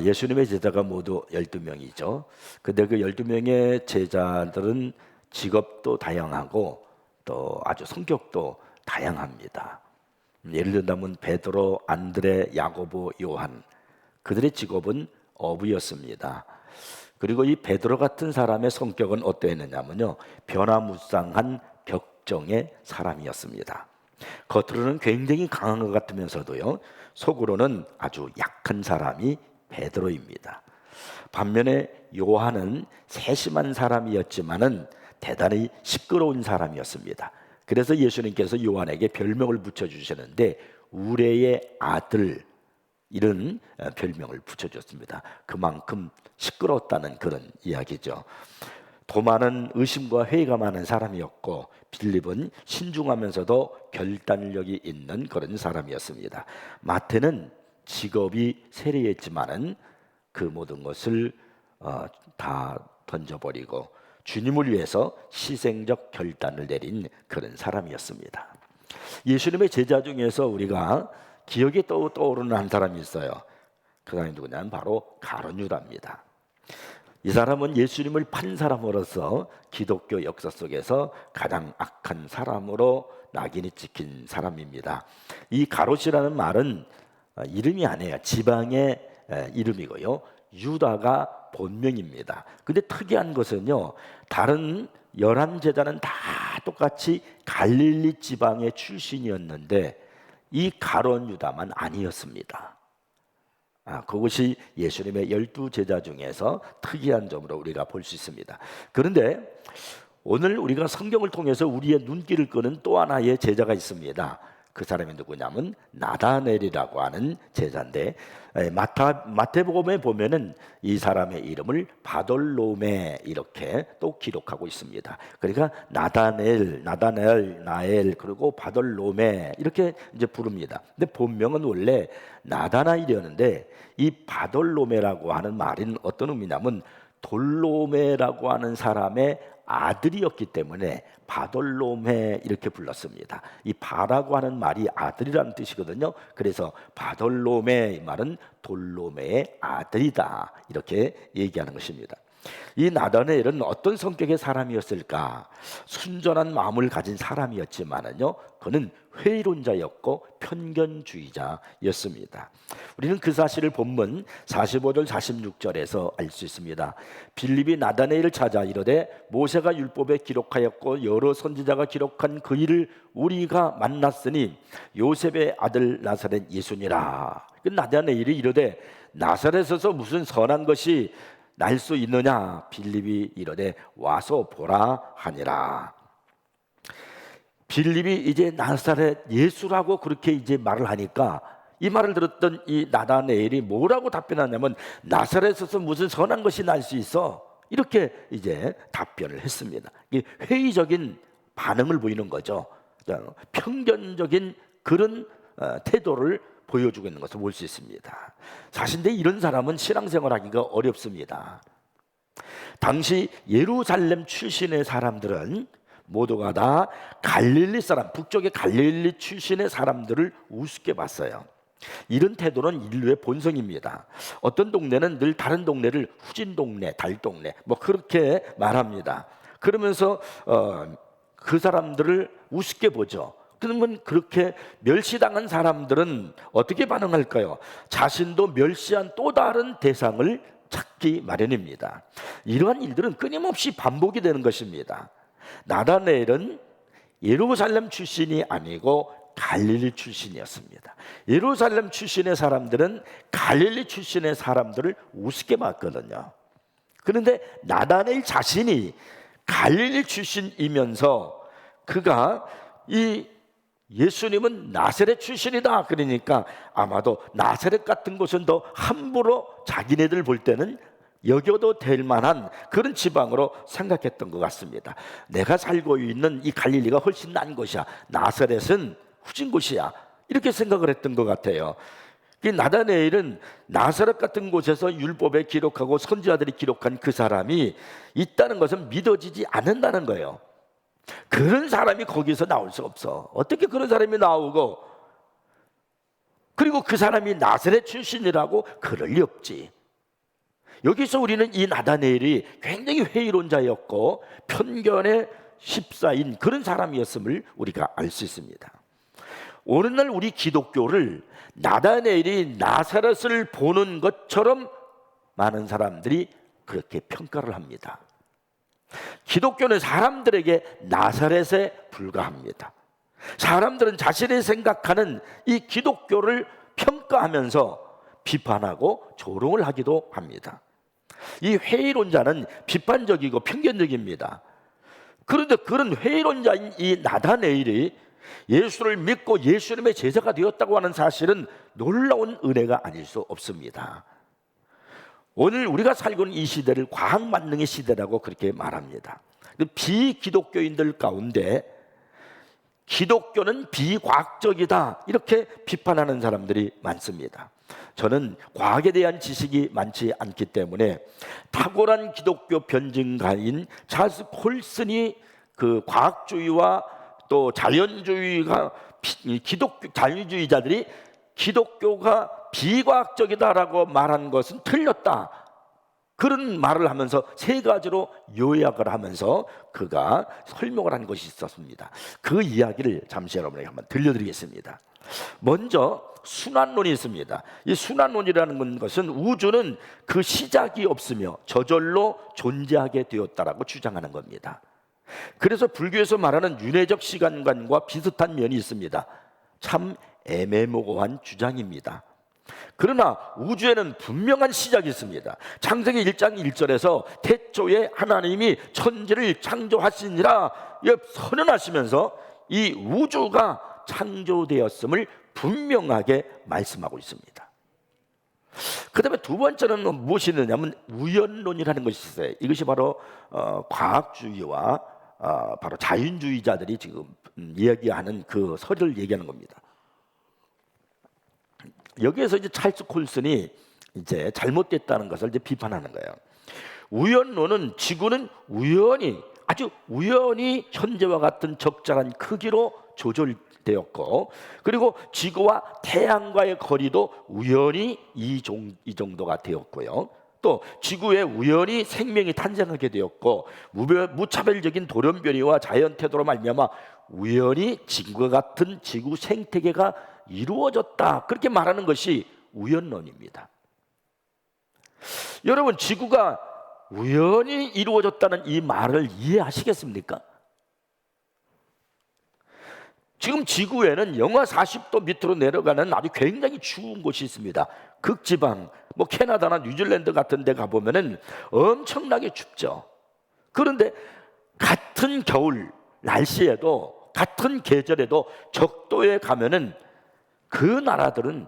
예수님의 제자가 모두 12명이죠. 근데 그 12명의 제자들은 직업도 다양하고 또 아주 성격도 다양합니다. 예를 들면 베드로, 안드레, 야고보, 요한, 그들의 직업은 어부였습니다. 그리고 이 베드로 같은 사람의 성격은 어떠했느냐면요, 변화무쌍한 격정의 사람이었습니다. 겉으로는 굉장히 강한 것 같으면서도요, 속으로는 아주 약한 사람이 베드로입니다. 반면에 요한은 세심한 사람이었지만은 대단히 시끄러운 사람이었습니다. 그래서 예수님께서 요한에게 별명을 붙여주셨는데 우레의 아들, 이런 별명을 붙여줬습니다. 그만큼 시끄러웠다는 그런 이야기죠. 도마는 의심과 회의가 많은 사람이었고 빌립은 신중하면서도 결단력이 있는 그런 사람이었습니다. 마태는 직업이 세리했지만은 그 모든 것을 다 던져버리고 주님을 위해서 희생적 결단을 내린 그런 사람이었습니다. 예수님의 제자 중에서 우리가 기억에 떠오르는 한 사람이 있어요. 그 사람이 누구냐면 바로 가룟 유다입니다. 이 사람은 예수님을 판 사람으로서 기독교 역사 속에서 가장 악한 사람으로 낙인이 찍힌 사람입니다. 이 가롯이라는 말은 이름이 아니에요. 지방의 이름이고요. 유다가 본명입니다. 근데 특이한 것은요, 다른 11제자는 다 똑같이 갈릴리 지방의 출신이었는데 이 가룟 유다만 아니었습니다. 그것이 예수님의 12제자 중에서 특이한 점으로 우리가 볼 수 있습니다. 그런데 오늘 우리가 성경을 통해서 우리의 눈길을 끄는 또 하나의 제자가 있습니다. 그 사람이 누구냐면 나다넬이라고 하는 제자인데 마태복음에 보면은 이 사람의 이름을 바돌로메 이렇게 또 기록하고 있습니다. 그러니까 나다넬, 나엘 그리고 바돌로메 이렇게 이제 부릅니다. 근데 본명은 원래 나다나엘이었는데 이 바돌로메라고 하는 말은 어떤 의미냐면 돌로메라고 하는 사람의 아들이었기 때문에 바돌로메 이렇게 불렀습니다. 이 바라고 하는 말이 아들이라는 뜻이거든요. 그래서 바돌로메 이 말은 돌로메의 아들이다 이렇게 얘기하는 것입니다. 이 나다넬은 어떤 성격의 사람이었을까? 순전한 마음을 가진 사람이었지만은요, 그는 회의론자였고 편견주의자였습니다. 우리는 그 사실을 본문 45절 46절에서 알 수 있습니다. 빌립이 나다넬을 찾아 이르되 모세가 율법에 기록하였고 여러 선지자가 기록한 그 일을 우리가 만났으니 요셉의 아들 나사렛 예수니라. 나다넬이 이르되 나사렛에서 무슨 선한 것이 날 수 있느냐? 빌립이 이르되 와서 보라 하니라. 빌립이 이제 나사렛 예수라고 그렇게 이제 말을 하니까 이 말을 들었던 이 나다넬이 뭐라고 답변하냐면 나사렛에서 무슨 선한 것이 날 수 있어? 이렇게 이제 답변을 했습니다. 회의적인 반응을 보이는 거죠. 편견적인 그런 태도를 보여주고 있는 것을 볼 수 있습니다. 사실 근데 이런 사람은 신앙생활하기가 어렵습니다. 당시 예루살렘 출신의 사람들은 모두가 다 갈릴리 사람, 북쪽의 갈릴리 출신의 사람들을 우습게 봤어요. 이런 태도는 인류의 본성입니다. 어떤 동네는 늘 다른 동네를 후진 동네, 달 동네 뭐 그렇게 말합니다. 그러면서 그 사람들을 우습게 보죠. 그러면 그렇게 멸시당한 사람들은 어떻게 반응할까요? 자신도 멸시한 또 다른 대상을 찾기 마련입니다. 이러한 일들은 끊임없이 반복이 되는 것입니다. 나다넬은 예루살렘 출신이 아니고 갈릴리 출신이었습니다. 예루살렘 출신의 사람들은 갈릴리 출신의 사람들을 우습게 봤거든요. 그런데 나다넬 자신이 갈릴리 출신이면서 그가 이 예수님은 나사렛 출신이다 그러니까 아마도 나사렛 같은 곳은 더 함부로 자기네들 볼 때는 여겨도 될 만한 그런 지방으로 생각했던 것 같습니다. 내가 살고 있는 이 갈릴리가 훨씬 난 곳이야. 나사렛은 후진 곳이야. 이렇게 생각을 했던 것 같아요. 나다넬은 나사렛 같은 곳에서 율법에 기록하고 선지자들이 기록한 그 사람이 있다는 것은 믿어지지 않는다는 거예요. 그런 사람이 거기서 나올 수 없어. 어떻게 그런 사람이 나오고 그리고 그 사람이 나사렛 출신이라고 그럴 리 없지. 여기서 우리는 이 나다네엘이 굉장히 회의론자였고 편견에 십사인 그런 사람이었음을 우리가 알 수 있습니다. 오늘날 우리 기독교를 나다네엘이 나사렛을 보는 것처럼 많은 사람들이 그렇게 평가를 합니다. 기독교는 사람들에게 나사렛에 불과합니다. 사람들은 자신이 생각하는 이 기독교를 평가하면서 비판하고 조롱을 하기도 합니다. 이 회의론자는 비판적이고 편견적입니다. 그런데 그런 회의론자인 이 나다네엘이 예수를 믿고 예수님의 제자가 되었다고 하는 사실은 놀라운 은혜가 아닐 수 없습니다. 오늘 우리가 살고 있는 이 시대를 과학만능의 시대라고 그렇게 말합니다. 비기독교인들 가운데 기독교는 비과학적이다 이렇게 비판하는 사람들이 많습니다. 저는 과학에 대한 지식이 많지 않기 때문에 탁월한 기독교 변증가인 찰스 콜슨이 그 과학주의와 또 자연주의가 기독교 자유주의자들이 기독교가 비과학적이다라고 말한 것은 틀렸다. 그런 말을 하면서 세 가지로 요약을 하면서 그가 설명을 한 것이 있었습니다. 그 이야기를 잠시 여러분에게 한번 들려드리겠습니다. 먼저 순환론이 있습니다. 이 순환론이라는 것은 우주는 그 시작이 없으며 저절로 존재하게 되었다라고 주장하는 겁니다. 그래서 불교에서 말하는 윤회적 시간관과 비슷한 면이 있습니다. 참 애매모호한 주장입니다. 그러나 우주에는 분명한 시작이 있습니다. 창세기 1장 1절에서 태초에 하나님이 천지를 창조하시니라 선언하시면서 이 우주가 창조되었음을 분명하게 말씀하고 있습니다. 그 다음에 두 번째는 무엇이 있느냐면 우연론이라는 것이 있어요. 이것이 바로 과학주의와 바로 자연주의자들이 지금 이야기하는 그 설을 얘기하는 겁니다. 여기에서 이제 찰스 콜슨이 이제 잘못됐다는 것을 이제 비판하는 거예요. 우연론은 지구는 아주 우연히 현재와 같은 적절한 크기로 조절되었고, 그리고 지구와 태양과의 거리도 우연히 이 정도가 되었고요. 또 지구에 우연히 생명이 탄생하게 되었고, 무차별적인 돌연변이와 자연 태도로 말미암아 우연히 지구와 같은 지구 생태계가 이루어졌다. 그렇게 말하는 것이 우연론입니다. 여러분, 지구가 우연히 이루어졌다는 이 말을 이해하시겠습니까? 지금 지구에는 영하 40도 밑으로 내려가는 아주 굉장히 추운 곳이 있습니다. 극지방, 캐나다나 뉴질랜드 같은 데 가보면은 엄청나게 춥죠. 그런데 같은 겨울 날씨에도, 같은 계절에도 적도에 가면은 그 나라들은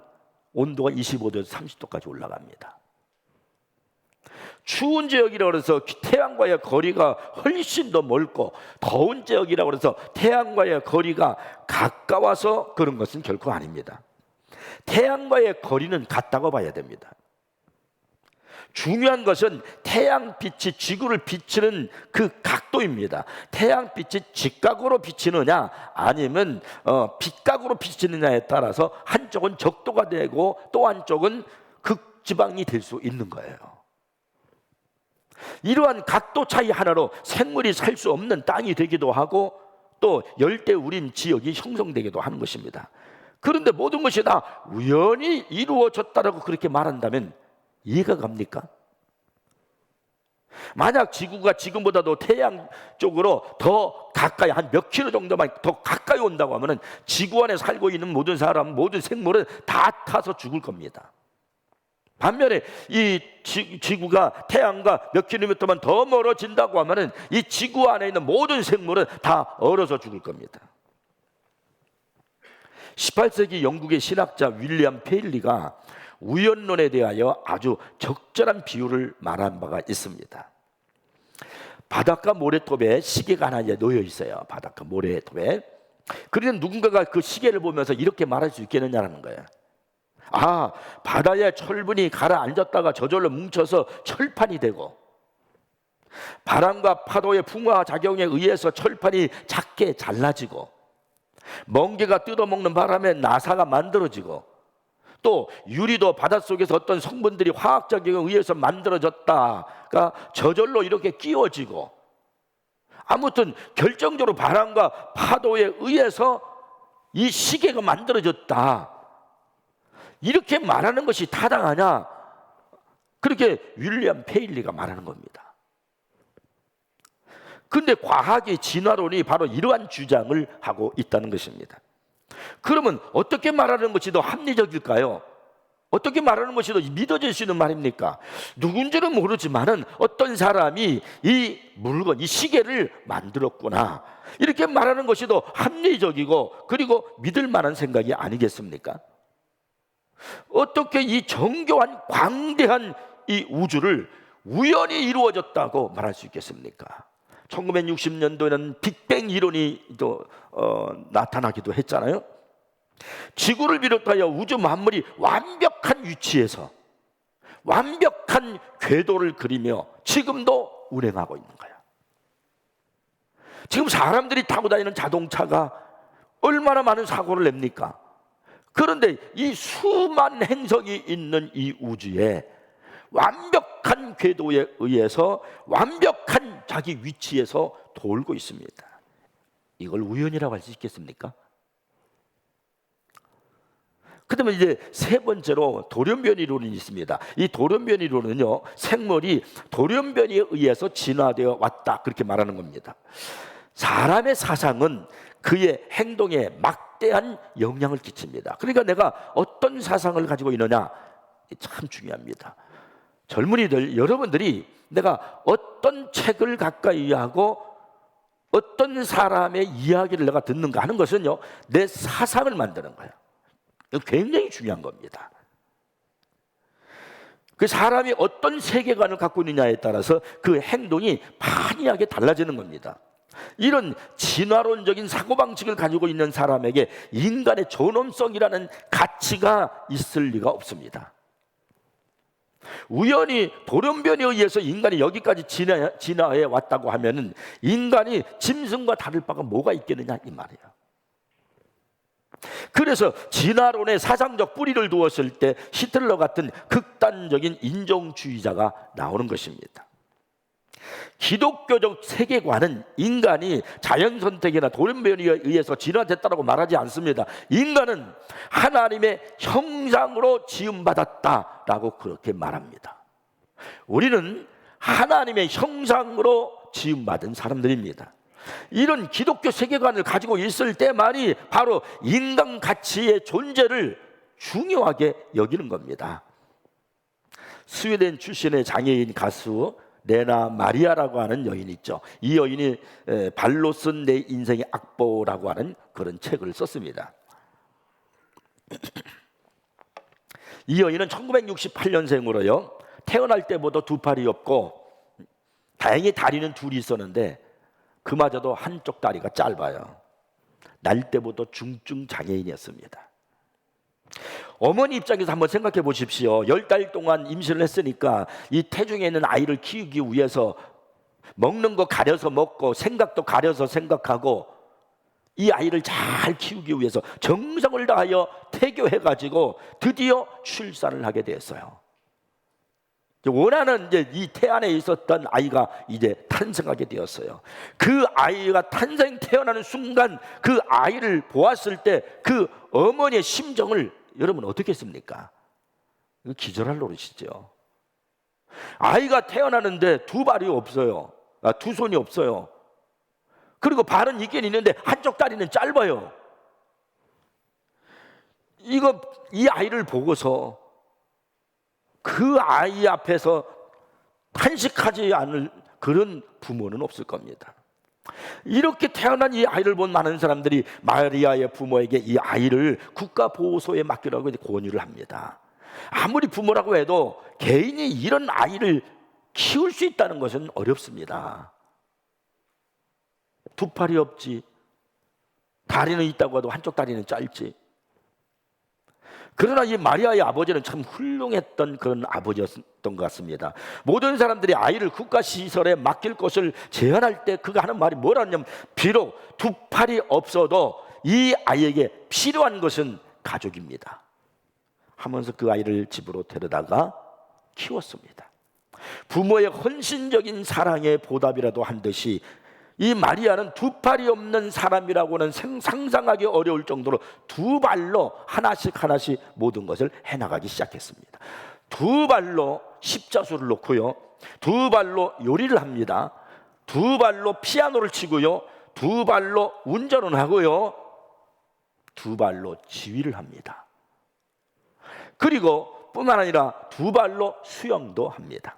온도가 25도에서 30도까지 올라갑니다. 추운 지역이라고 해서 태양과의 거리가 훨씬 더 멀고, 더운 지역이라고 해서 태양과의 거리가 가까워서 그런 것은 결코 아닙니다. 태양과의 거리는 같다고 봐야 됩니다. 중요한 것은 태양빛이 지구를 비치는 그 각도입니다. 태양빛이 직각으로 비치느냐 아니면 빗각으로 비치느냐에 따라서 한쪽은 적도가 되고 또 한쪽은 극지방이 될 수 있는 거예요. 이러한 각도 차이 하나로 생물이 살 수 없는 땅이 되기도 하고 또 열대우림 지역이 형성되기도 하는 것입니다. 그런데 모든 것이 다 우연히 이루어졌다라고 그렇게 말한다면 이해가 갑니까? 만약 지구가 지금보다도 태양 쪽으로 더 가까이, 한 몇 킬로 정도만 더 가까이 온다고 하면은 지구 안에 살고 있는 모든 사람, 모든 생물은 다 타서 죽을 겁니다. 반면에 이 지구가 태양과 몇 킬로미터만 더 멀어진다고 하면은 이 지구 안에 있는 모든 생물은 다 얼어서 죽을 겁니다. 18세기 영국의 신학자 윌리엄 페일리가 우연론에 대하여 아주 적절한 비유를 말한 바가 있습니다. 바닷가 모래톱에 시계가 하나 놓여 있어요. 바닷가 모래톱에. 그런데 누군가가 그 시계를 보면서 이렇게 말할 수 있겠느냐는 거예요. 아, 바다에 철분이 가라앉았다가 저절로 뭉쳐서 철판이 되고, 바람과 파도의 풍화 작용에 의해서 철판이 작게 잘라지고, 멍게가 뜯어먹는 바람에 나사가 만들어지고, 또 유리도 바닷속에서 어떤 성분들이 화학작용에 의해서 만들어졌다가 저절로 이렇게 끼워지고, 아무튼 결정적으로 바람과 파도에 의해서 이 시계가 만들어졌다, 이렇게 말하는 것이 타당하냐? 그렇게 윌리엄 페일리가 말하는 겁니다. 근데 과학의 진화론이 바로 이러한 주장을 하고 있다는 것입니다. 그러면 어떻게 말하는 것이 더 합리적일까요? 어떻게 말하는 것이 더 믿어질 수 있는 말입니까? 누군지는 모르지만은 어떤 사람이 이 물건, 이 시계를 만들었구나, 이렇게 말하는 것이 더 합리적이고 그리고 믿을 만한 생각이 아니겠습니까? 어떻게 이 정교한 광대한 이 우주를 우연히 이루어졌다고 말할 수 있겠습니까? 1960년도에는 빅뱅 이론이 나타나기도 했잖아요. 지구를 비롯하여 우주 만물이 완벽한 위치에서 완벽한 궤도를 그리며 지금도 운행하고 있는 거야. 지금 사람들이 타고 다니는 자동차가 얼마나 많은 사고를 냅니까? 그런데 이 수만 행성이 있는 이 우주에 완벽한 궤도에 의해서 완벽한 자기 위치에서 돌고 있습니다. 이걸 우연이라고 할 수 있겠습니까? 그다음에 이제 세 번째로 돌연변이 이론이 있습니다. 이 돌연변이 이론은요, 생물이 돌연변이에 의해서 진화되어 왔다, 그렇게 말하는 겁니다. 사람의 사상은 그의 행동에 막대한 영향을 끼칩니다. 그러니까 내가 어떤 사상을 가지고 있느냐, 참 중요합니다. 젊은이들, 여러분들이 내가 어떤 책을 가까이 하고 어떤 사람의 이야기를 내가 듣는가 하는 것은요, 내 사상을 만드는 거예요. 굉장히 중요한 겁니다. 그 사람이 어떤 세계관을 갖고 있느냐에 따라서 그 행동이 판이하게 달라지는 겁니다. 이런 진화론적인 사고방식을 가지고 있는 사람에게 인간의 존엄성이라는 가치가 있을 리가 없습니다. 우연히 돌연변이에 의해서 인간이 여기까지 진화해 왔다고 하면은 인간이 짐승과 다를 바가 뭐가 있겠느냐, 이 말이에요. 그래서 진화론의 사상적 뿌리를 두었을 때 히틀러 같은 극단적인 인종주의자가 나오는 것입니다. 기독교적 세계관은 인간이 자연선택이나 돌연변이에 의해서 진화됐다고 말하지 않습니다. 인간은 하나님의 형상으로 지음받았다라고 그렇게 말합니다. 우리는 하나님의 형상으로 지음받은 사람들입니다. 이런 기독교 세계관을 가지고 있을 때만이 바로 인간 가치의 존재를 중요하게 여기는 겁니다. 스웨덴 출신의 장애인 가수 레나 마리아라고 하는 여인이 있죠. 이 여인이 발로 쓴 내 인생의 악보라고 하는 그런 책을 썼습니다. 이 여인은 1968년생으로요 태어날 때보다 두 팔이 없고 다행히 다리는 둘이 있었는데 그마저도 한쪽 다리가 짧아요. 날 때보다 중증 장애인이었습니다. 어머니 입장에서 한번 생각해 보십시오. 10달 동안 임신을 했으니까 이 태중에 있는 아이를 키우기 위해서 먹는 거 가려서 먹고 생각도 가려서 생각하고 이 아이를 잘 키우기 위해서 정성을 다하여 태교해가지고 드디어 출산을 하게 되었어요. 원하는 이제 이 태 안에 있었던 아이가 이제 탄생하게 되었어요. 그 아이가 태어나는 순간 그 아이를 보았을 때 그 어머니의 심정을 여러분 어떻게 했습니까? 기절할 노릇이죠. 아이가 태어나는데 두 발이 없어요. 두 손이 없어요. 그리고 발은 있긴 있는데 한쪽 다리는 짧아요. 이 아이를 보고서 그 아이 앞에서 탄식하지 않을 그런 부모는 없을 겁니다. 이렇게 태어난 이 아이를 본 많은 사람들이 마리아의 부모에게 이 아이를 국가보호소에 맡기라고 권유를 합니다. 아무리 부모라고 해도 개인이 이런 아이를 키울 수 있다는 것은 어렵습니다. 두 팔이 없지, 다리는 있다고 해도 한쪽 다리는 짧지. 그러나 이 마리아의 아버지는 참 훌륭했던 그런 아버지였던 것 같습니다. 모든 사람들이 아이를 국가시설에 맡길 것을 제안할 때 그가 하는 말이 뭐라냐면 비록 두 팔이 없어도 이 아이에게 필요한 것은 가족입니다. 하면서 그 아이를 집으로 데려다가 키웠습니다. 부모의 헌신적인 사랑의 보답이라도 한 듯이 이 마리아는 두 팔이 없는 사람이라고는 상상하기 어려울 정도로 두 발로 하나씩 모든 것을 해나가기 시작했습니다. 두 발로 십자수를 놓고요, 두 발로 요리를 합니다. 두 발로 피아노를 치고요, 두 발로 운전을 하고요, 두 발로 지휘를 합니다. 그리고 뿐만 아니라 두 발로 수영도 합니다.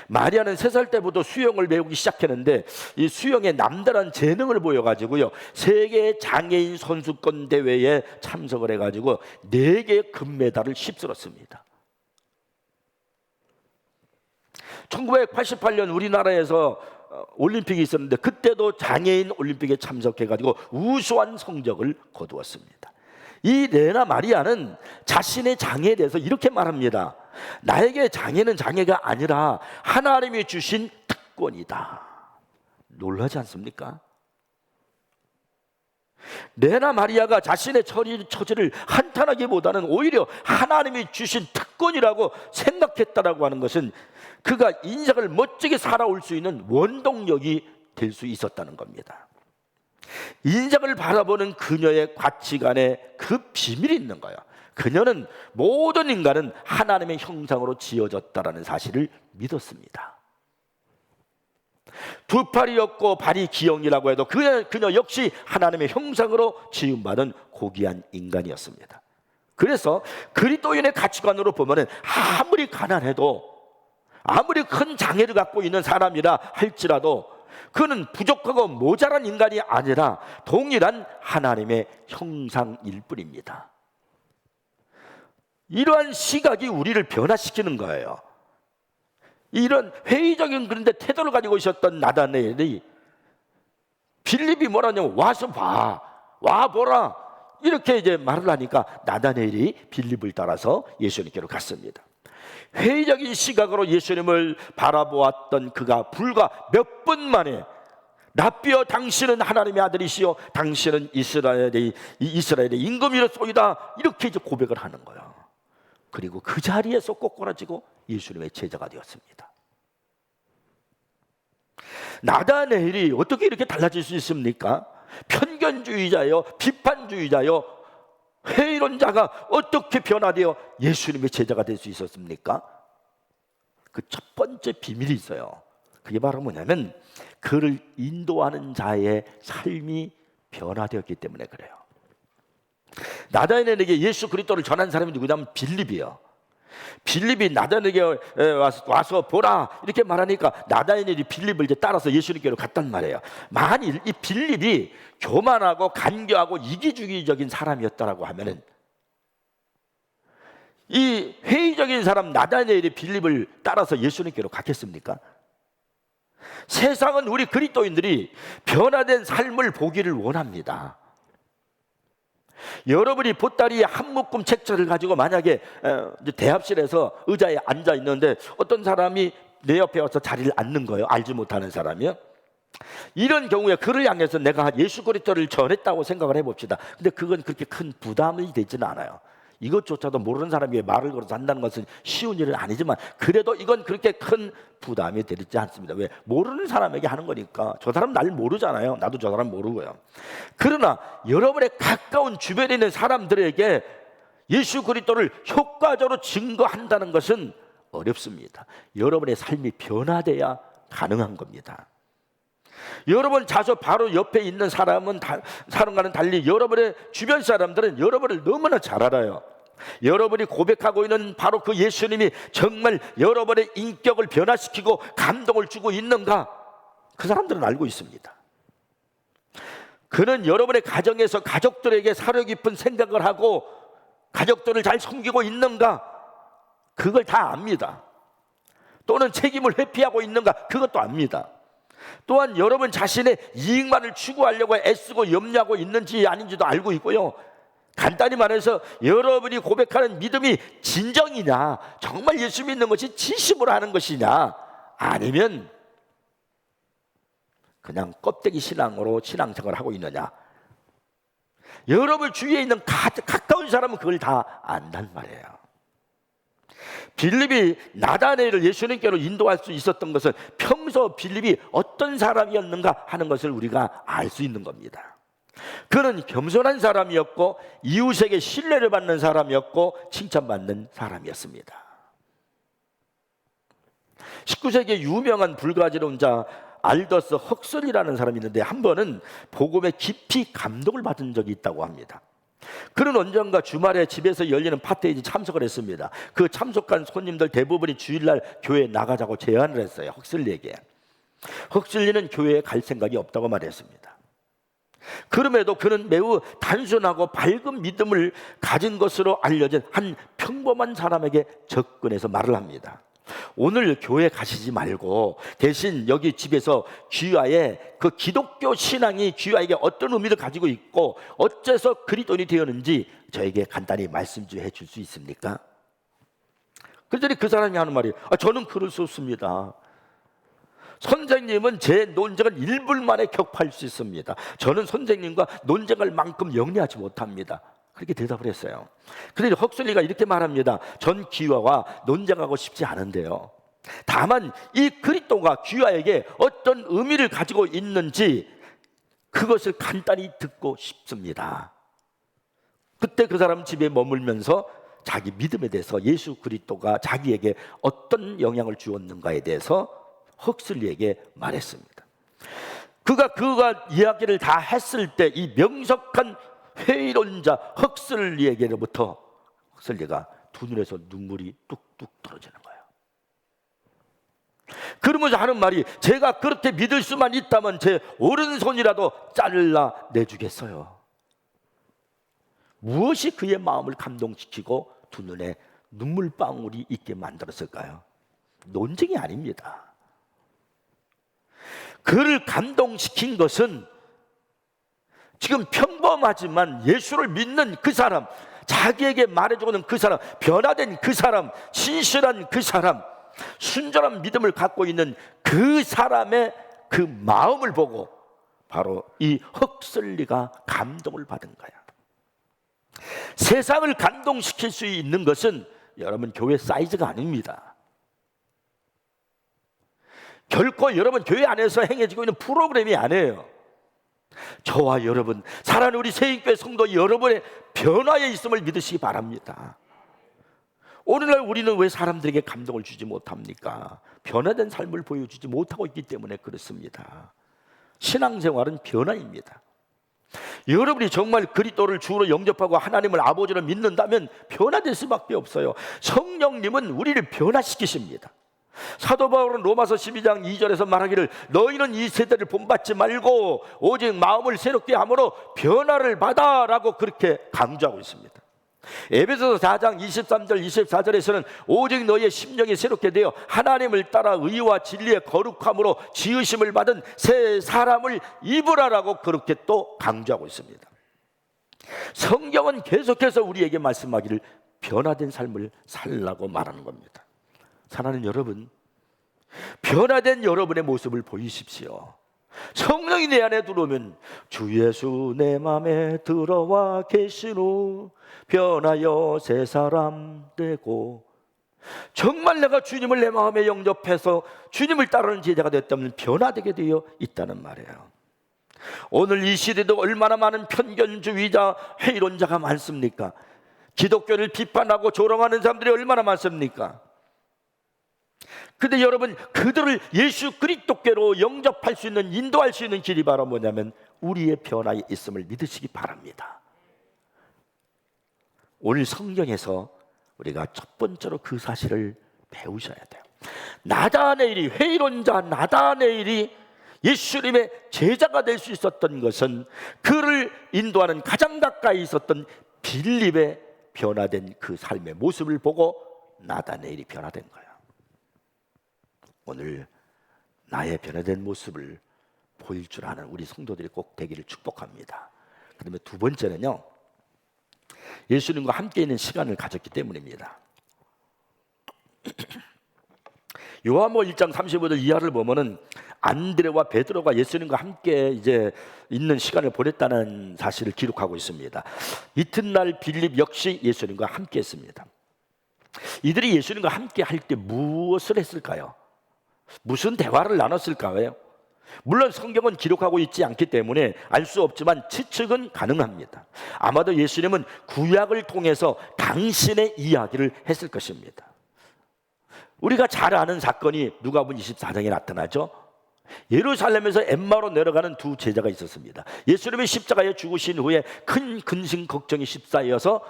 마리아는 3살 때부터 수영을 배우기 시작했는데 이 수영에 남다른 재능을 보여가지고요, 세계 장애인 선수권 대회에 참석을 해가지고 4개 금메달을 휩쓸었습니다. 1988년 우리나라에서 올림픽이 있었는데 그때도 장애인 올림픽에 참석해가지고 우수한 성적을 거두었습니다. 이 레나 마리아는 자신의 장애에 대해서 이렇게 말합니다. 나에게 장애는 장애가 아니라 하나님이 주신 특권이다. 놀라지 않습니까? 레나 마리아가 자신의 처지를 한탄하기보다는 오히려 하나님이 주신 특권이라고 생각했다라고 하는 것은 그가 인생을 멋지게 살아올 수 있는 원동력이 될 수 있었다는 겁니다. 인생을 바라보는 그녀의 가치관에 그 비밀이 있는 거예요. 그녀는 모든 인간은 하나님의 형상으로 지어졌다라는 사실을 믿었습니다. 두 팔이 없고 발이 기형이라고 해도 그녀 역시 하나님의 형상으로 지음받은 고귀한 인간이었습니다. 그래서 그리스도인의 가치관으로 보면 아무리 가난해도 아무리 큰 장애를 갖고 있는 사람이라 할지라도 그는 부족하고 모자란 인간이 아니라 동일한 하나님의 형상일 뿐입니다. 이러한 시각이 우리를 변화시키는 거예요. 이런 회의적인 그런데 태도를 가지고 있었던 나다나엘이 빌립이 뭐라냐면 와서 봐, 와 보라 이렇게 이제 말을 하니까 나다나엘이 빌립을 따라서 예수님께로 갔습니다. 회의적인 시각으로 예수님을 바라보았던 그가 불과 몇 분 만에 라삐어 당신은 하나님의 아들이시요 당신은 이스라엘의 임금이로소이다 이렇게 이제 고백을 하는 거예요. 그리고 그 자리에서 꼬꾸라지고 예수님의 제자가 되었습니다. 나다나엘이 어떻게 이렇게 달라질 수 있습니까? 편견주의자요, 비판주의자요, 회의론자가 어떻게 변화되어 예수님의 제자가 될 수 있었습니까? 그 첫 번째 비밀이 있어요. 그게 바로 뭐냐면 그를 인도하는 자의 삶이 변화되었기 때문에 그래요. 나다나엘에게 예수 그리스도를 전한 사람이 누구냐면 빌립이에요. 빌립이 나다나엘에게 와서 보라 이렇게 말하니까 나다나엘이 빌립을 이제 따라서 예수님께로 갔단 말이에요. 만일 이 빌립이 교만하고 간교하고 이기주의적인 사람이었다라고 하면은 이 회의적인 사람 나다나엘이 빌립을 따라서 예수님께로 갔겠습니까? 세상은 우리 그리스도인들이 변화된 삶을 보기를 원합니다. 여러분이 보따리에 한 묶음 책자를 가지고 만약에 대합실에서 의자에 앉아 있는데 어떤 사람이 내 옆에 와서 자리를 앉는 거예요. 알지 못하는 사람이요. 이런 경우에 그를 향해서 내가 예수 그리스도를 전했다고 생각을 해봅시다. 근데 그건 그렇게 큰 부담이 되지는 않아요. 이것조차도 모르는 사람이 말을 걸어서 한다는 것은 쉬운 일은 아니지만 그래도 이건 그렇게 큰 부담이 되지 않습니다. 왜? 모르는 사람에게 하는 거니까. 저 사람 날 모르잖아요. 나도 저 사람 모르고요. 그러나 여러분의 가까운 주변에 있는 사람들에게 예수 그리스도를 효과적으로 증거한다는 것은 어렵습니다. 여러분의 삶이 변화돼야 가능한 겁니다. 여러분 자주 바로 옆에 있는 사람과는 달리 여러분의 주변 사람들은 여러분을 너무나 잘 알아요. 여러분이 고백하고 있는 바로 그 예수님이 정말 여러분의 인격을 변화시키고 감동을 주고 있는가? 그 사람들은 알고 있습니다. 그는 여러분의 가정에서 가족들에게 사려 깊은 생각을 하고 가족들을 잘 섬기고 있는가? 그걸 다 압니다. 또는 책임을 회피하고 있는가? 그것도 압니다. 또한 여러분 자신의 이익만을 추구하려고 애쓰고 염려하고 있는지 아닌지도 알고 있고요. 간단히 말해서 여러분이 고백하는 믿음이 진정이냐, 정말 예수 믿는 것이 진심으로 하는 것이냐, 아니면 그냥 껍데기 신앙으로 신앙생활을 하고 있느냐, 여러분 주위에 있는 가까운 사람은 그걸 다 안단 말이에요. 빌립이 나다네엘을 예수님께로 인도할 수 있었던 것은 평소 빌립이 어떤 사람이었는가 하는 것을 우리가 알 수 있는 겁니다. 그는 겸손한 사람이었고 이웃에게 신뢰를 받는 사람이었고 칭찬받는 사람이었습니다. 19세기에 유명한 불가지론자 알더스 헉슬리라는 사람이 있는데 한 번은 복음에 깊이 감동을 받은 적이 있다고 합니다. 그는 언젠가 주말에 집에서 열리는 파티에 참석을 했습니다. 그 참석한 손님들 대부분이 주일날 교회에 나가자고 제안을 했어요. 헉슬리에게. 헉슬리는 교회에 갈 생각이 없다고 말했습니다. 그럼에도 그는 매우 단순하고 밝은 믿음을 가진 것으로 알려진 한 평범한 사람에게 접근해서 말을 합니다. 오늘 교회 가시지 말고 대신 여기 집에서 귀하의 그 기독교 신앙이 귀하에게 어떤 의미를 가지고 있고 어째서 그리스도인이 되었는지 저에게 간단히 말씀 좀 해줄 수 있습니까? 그랬더니 그 사람이 하는 말이 저는 그럴 수 없습니다. 선생님은 제 논쟁을 1분 만에 격파할 수 있습니다. 저는 선생님과 논쟁할 만큼 영리하지 못합니다. 그렇게 대답을 했어요. 그런데 헉슬리가 이렇게 말합니다. 전 귀화와 논쟁하고 싶지 않은데요. 다만 이 그리스도가 귀화에게 어떤 의미를 가지고 있는지 그것을 간단히 듣고 싶습니다. 그때 그 사람 집에 머물면서 자기 믿음에 대해서 예수 그리스도가 자기에게 어떤 영향을 주었는가에 대해서 헉슬리에게 말했습니다. 그가 이야기를 다 했을 때 이 명석한 회의론자 헉슬리에게로부터 헉슬리가 두 눈에서 눈물이 뚝뚝 떨어지는 거예요. 그러면서 하는 말이 제가 그렇게 믿을 수만 있다면 제 오른손이라도 잘라 내주겠어요. 무엇이 그의 마음을 감동시키고 두 눈에 눈물방울이 있게 만들었을까요? 논쟁이 아닙니다. 그를 감동시킨 것은 지금 평범하지만 예수를 믿는 그 사람, 자기에게 말해주는 그 사람, 변화된 그 사람, 신실한 그 사람, 순전한 믿음을 갖고 있는 그 사람의 그 마음을 보고 바로 이 헉슬리가 감동을 받은 거야. 세상을 감동시킬 수 있는 것은 여러분 교회 사이즈가 아닙니다. 결코 여러분 교회 안에서 행해지고 있는 프로그램이 아니에요. 저와 여러분, 사랑하는 우리 새인교회 성도 여러분의 변화에 있음을 믿으시기 바랍니다. 오늘날 우리는 왜 사람들에게 감동을 주지 못합니까? 변화된 삶을 보여주지 못하고 있기 때문에 그렇습니다. 신앙생활은 변화입니다. 여러분이 정말 그리스도를 주로 영접하고 하나님을 아버지로 믿는다면 변화될 수밖에 없어요. 성령님은 우리를 변화시키십니다. 사도 바울은 로마서 12장 2절에서 말하기를 너희는 이 세대를 본받지 말고 오직 마음을 새롭게 함으로 변화를 받아라고 그렇게 강조하고 있습니다. 에베소서 4장 23절 24절에서는 오직 너희의 심령이 새롭게 되어 하나님을 따라 의와 진리의 거룩함으로 지으심을 받은 새 사람을 입으라라고 그렇게 또 강조하고 있습니다. 성경은 계속해서 우리에게 말씀하기를 변화된 삶을 살라고 말하는 겁니다. 사랑하는 여러분, 변화된 여러분의 모습을 보이십시오. 성령이 내 안에 들어오면 주 예수 내 맘에 들어와 계신 후 변하여 새 사람 되고, 정말 내가 주님을 내 마음에 영접해서 주님을 따르는 제자가 됐다면 변화되게 되어 있다는 말이에요. 오늘 이 시대도 얼마나 많은 편견주의자, 회의론자가 많습니까? 기독교를 비판하고 조롱하는 사람들이 얼마나 많습니까? 근데 여러분, 그들을 예수 그리스도께로 영접할 수 있는, 인도할 수 있는 길이 바로 뭐냐면 우리의 변화에 있음을 믿으시기 바랍니다. 오늘 성경에서 우리가 첫 번째로 그 사실을 배우셔야 돼요. 나다네엘이, 회의론자 나다네엘이 예수님의 제자가 될 수 있었던 것은 그를 인도하는 가장 가까이 있었던 빌립의 변화된 그 삶의 모습을 보고 나다네엘이 변화된 거예요. 오늘 나의 변화된 모습을 보일 줄 아는 우리 성도들이 꼭 되기를 축복합니다. 그다음에 두 번째는요, 예수님과 함께 있는 시간을 가졌기 때문입니다. 요한복음 1장 35절 이하를 보면은 안드레와 베드로가 예수님과 함께 이제 있는 시간을 보냈다는 사실을 기록하고 있습니다. 이튿날 빌립 역시 예수님과 함께 했습니다. 이들이 예수님과 함께 할 때 무엇을 했을까요? 무슨 대화를 나눴을까요? 물론 성경은 기록하고 있지 않기 때문에 알 수 없지만 추측은 가능합니다. 아마도 예수님은 구약을 통해서 당신의 이야기를 했을 것입니다. 우리가 잘 아는 사건이 누가복음 24장에 나타나죠. 예루살렘에서 엠마오로 내려가는 두 제자가 있었습니다. 예수님이 십자가에 죽으신 후에 큰 근심 걱정이 휩싸여서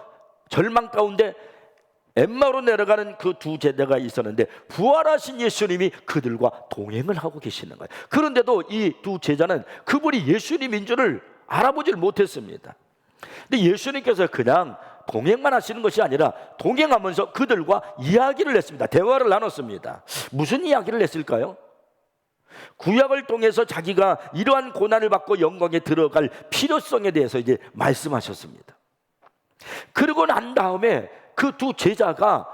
절망 가운데 엠마오로 내려가는 그 두 제자가 있었는데 부활하신 예수님이 그들과 동행을 하고 계시는 거예요. 그런데도 이 두 제자는 그분이 예수님인 줄을 알아보질 못했습니다. 근데 예수님께서 그냥 동행만 하시는 것이 아니라 동행하면서 그들과 이야기를 했습니다. 대화를 나눴습니다. 무슨 이야기를 했을까요? 구약을 통해서 자기가 이러한 고난을 받고 영광에 들어갈 필요성에 대해서 이제 말씀하셨습니다. 그러고 난 다음에 그 두 제자가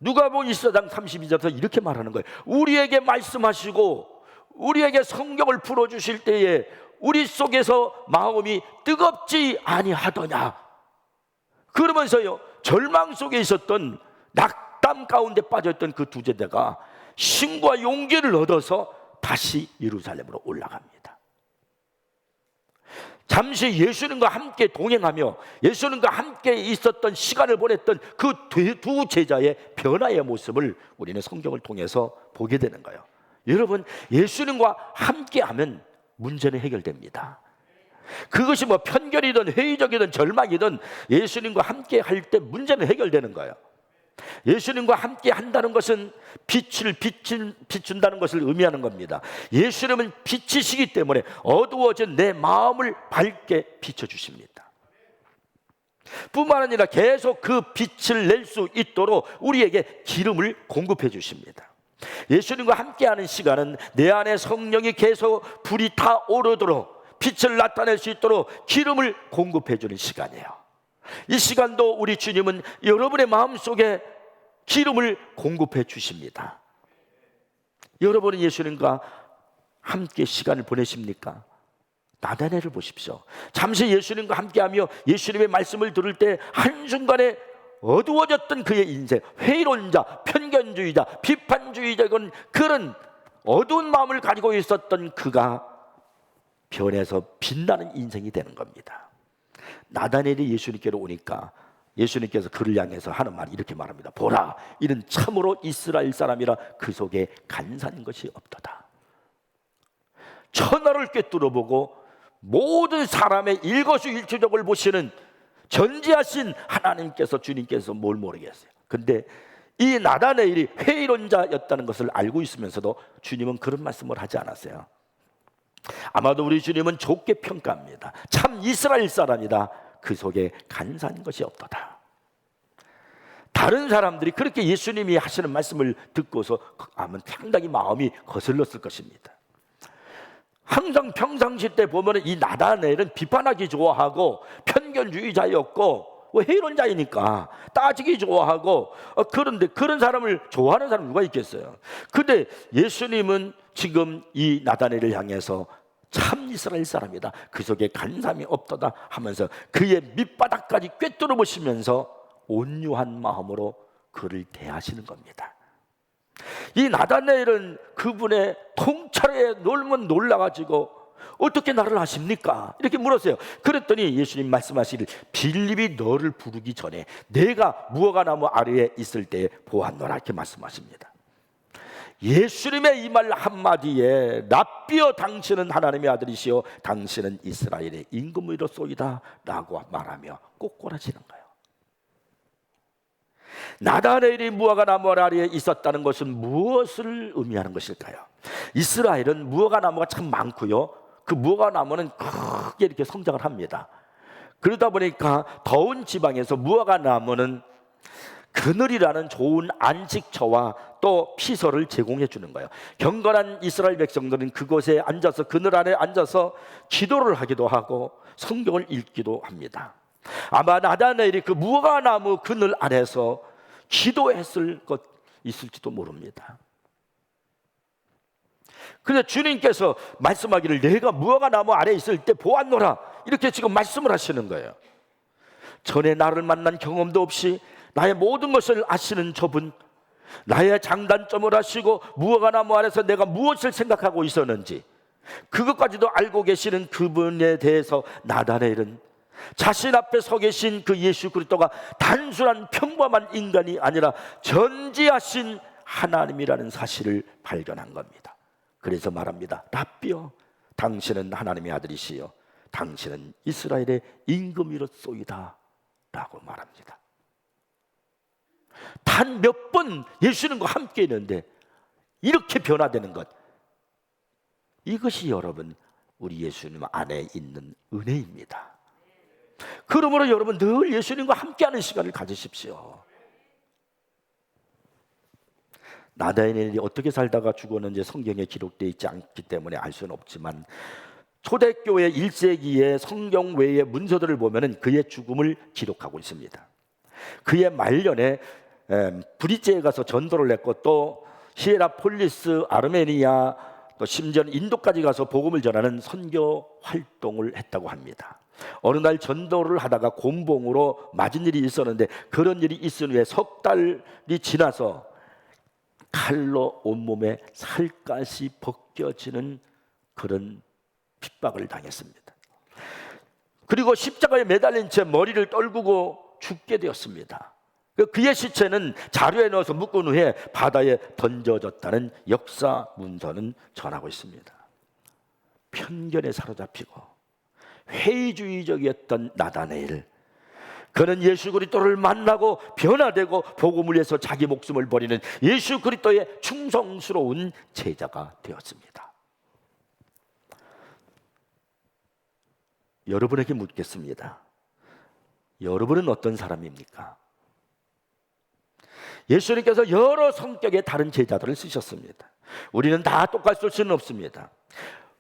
누가복음 24장 32절에서 이렇게 말하는 거예요. 우리에게 말씀하시고 우리에게 성경을 풀어주실 때에 우리 속에서 마음이 뜨겁지 아니하더냐. 그러면서요, 절망 속에 있었던 낙담 가운데 빠졌던 그 두 제자가 힘과 용기를 얻어서 다시 예루살렘으로 올라갑니다. 잠시 예수님과 함께 동행하며 예수님과 함께 있었던 시간을 보냈던 그 두 제자의 변화의 모습을 우리는 성경을 통해서 보게 되는 거예요. 여러분, 예수님과 함께하면 문제는 해결됩니다. 그것이 뭐 편견이든 회의적이든 절망이든 예수님과 함께 할 때 문제는 해결되는 거예요. 예수님과 함께 한다는 것은 빛을 비춘다는 것을 의미하는 겁니다. 예수님은 빛이시기 때문에 어두워진 내 마음을 밝게 비춰주십니다. 뿐만 아니라 계속 그 빛을 낼 수 있도록 우리에게 기름을 공급해 주십니다. 예수님과 함께하는 시간은 내 안에 성령이 계속 불이 타오르도록 빛을 나타낼 수 있도록 기름을 공급해 주는 시간이에요. 이 시간도 우리 주님은 여러분의 마음속에 기름을 공급해 주십니다. 여러분은 예수님과 함께 시간을 보내십니까? 나다네를 보십시오. 잠시 예수님과 함께하며 예수님의 말씀을 들을 때 한순간에 어두워졌던 그의 인생, 회의론자, 편견주의자, 비판주의자, 그런 어두운 마음을 가지고 있었던 그가 변해서 빛나는 인생이 되는 겁니다. 나다넬이 예수님께로 오니까 예수님께서 그를 향해서 하는 말이 이렇게 말합니다. 보라, 이는 참으로 이스라엘 사람이라 그 속에 간사한 것이 없도다. 천하를 꿰뚫어보고 모든 사람의 일거수일투족을 보시는 전지하신 하나님께서, 주님께서 뭘 모르겠어요. 근데 이 나다넬이 회의론자였다는 것을 알고 있으면서도 주님은 그런 말씀을 하지 않았어요. 아마도 우리 주님은 좋게 평가합니다. 참 이스라엘 사람이다. 그 속에 간사한 것이 없도다. 다른 사람들이 그렇게 예수님이 하시는 말씀을 듣고서 아마 상당히 마음이 거슬렀을 것입니다. 항상 평상시 때 보면 이 나다넬은 비판하기 좋아하고 편견주의자였고 회의론자이니까 따지기 좋아하고 그런데 그런 사람을 좋아하는 사람 누가 있겠어요? 근데 예수님은 지금 이 나다넬을 향해서 참 이스라엘 사람이다. 그 속에 간삼이 없도다 하면서 그의 밑바닥까지 꿰뚫어 보시면서 온유한 마음으로 그를 대하시는 겁니다. 이 나다넬은 그분의 통찰에 놀면 놀라가지고 어떻게 나를 아십니까? 이렇게 물었어요. 그랬더니 예수님 말씀하시길 빌립이 너를 부르기 전에 내가 무화과 나무 아래에 있을 때에 보았노라 이렇게 말씀하십니다. 예수님의 이 말 한마디에 랍비여 당신은 하나님의 아들이시요 당신은 이스라엘의 임금이로소이다 라고 말하며 꼬꾸라지는 거예요. 나다넬이 무화과 나무 아래에 있었다는 것은 무엇을 의미하는 것일까요? 이스라엘은 무화과 나무가 참 많고요, 그 무화과 나무는 크게 이렇게 성장을 합니다. 그러다 보니까 더운 지방에서 무화과 나무는 그늘이라는 좋은 안식처와 또 피서를 제공해 주는 거예요. 경건한 이스라엘 백성들은 그곳에 앉아서 그늘 아래 앉아서 기도를 하기도 하고 성경을 읽기도 합니다. 아마 나다넬이 그 무화과 나무 그늘 아래서 기도했을 것 있을지도 모릅니다. 그런데 주님께서 말씀하기를 내가 무화과 나무 아래에 있을 때 보았노라 이렇게 지금 말씀을 하시는 거예요. 전에 나를 만난 경험도 없이 나의 모든 것을 아시는 저분, 나의 장단점을 아시고 무화과 나무 아래서 내가 무엇을 생각하고 있었는지 그것까지도 알고 계시는 그분에 대해서 나다나엘은 자신 앞에 서 계신 그 예수 그리스도가 단순한 평범한 인간이 아니라 전지하신 하나님이라는 사실을 발견한 겁니다. 그래서 말합니다. 랍비여, 당신은 하나님의 아들이시여 당신은 이스라엘의 임금이로소이다 라고 말합니다. 단 몇 번 예수님과 함께 있는데 이렇게 변화되는 것, 이것이 여러분 우리 예수님 안에 있는 은혜입니다. 그러므로 여러분 늘 예수님과 함께하는 시간을 가지십시오. 나다나엘이 어떻게 살다가 죽었는지 성경에 기록되어 있지 않기 때문에 알 수는 없지만 초대교회 1세기의 성경 외의 문서들을 보면 그의 죽음을 기록하고 있습니다. 그의 말년에 브리제에 가서 전도를 했고 또 히에라폴리스, 아르메니아, 또 심지어는 인도까지 가서 복음을 전하는 선교 활동을 했다고 합니다. 어느 날 전도를 하다가 곤봉으로 맞은 일이 있었는데 그런 일이 있은 후에 석 달이 지나서 칼로 온몸에 살갗이 벗겨지는 그런 핍박을 당했습니다. 그리고 십자가에 매달린 채 머리를 떨구고 죽게 되었습니다. 그의 시체는 자루에 넣어서 묶은 후에 바다에 던져졌다는 역사 문서는 전하고 있습니다. 편견에 사로잡히고 회의주의적이었던 나다나엘, 그는 예수 그리스도를 만나고 변화되고 복음을 위해서 자기 목숨을 버리는 예수 그리스도의 충성스러운 제자가 되었습니다. 여러분에게 묻겠습니다. 여러분은 어떤 사람입니까? 예수님께서 여러 성격의 다른 제자들을 쓰셨습니다. 우리는 다 똑같을 수는 없습니다.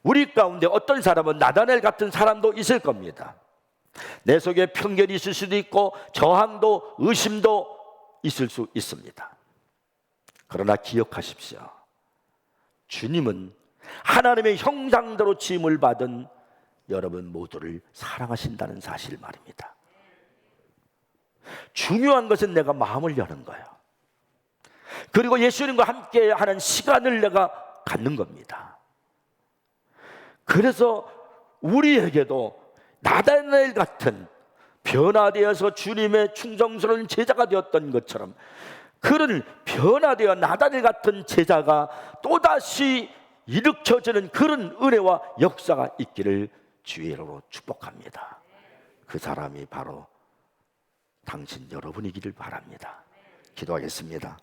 우리 가운데 어떤 사람은 나다나엘 같은 사람도 있을 겁니다. 내 속에 편견이 있을 수도 있고 저항도 의심도 있을 수 있습니다. 그러나 기억하십시오. 주님은 하나님의 형상대로 지음을 받은 여러분 모두를 사랑하신다는 사실 말입니다. 중요한 것은 내가 마음을 여는 거예요. 그리고 예수님과 함께 하는 시간을 내가 갖는 겁니다. 그래서 우리에게도 나다나엘 같은 변화되어서 주님의 충성스러운 제자가 되었던 것처럼 그런 변화되어 나다나엘 같은 제자가 또다시 일으켜지는 그런 은혜와 역사가 있기를 주의로 축복합니다. 그 사람이 바로 당신 여러분이기를 바랍니다. 기도하겠습니다.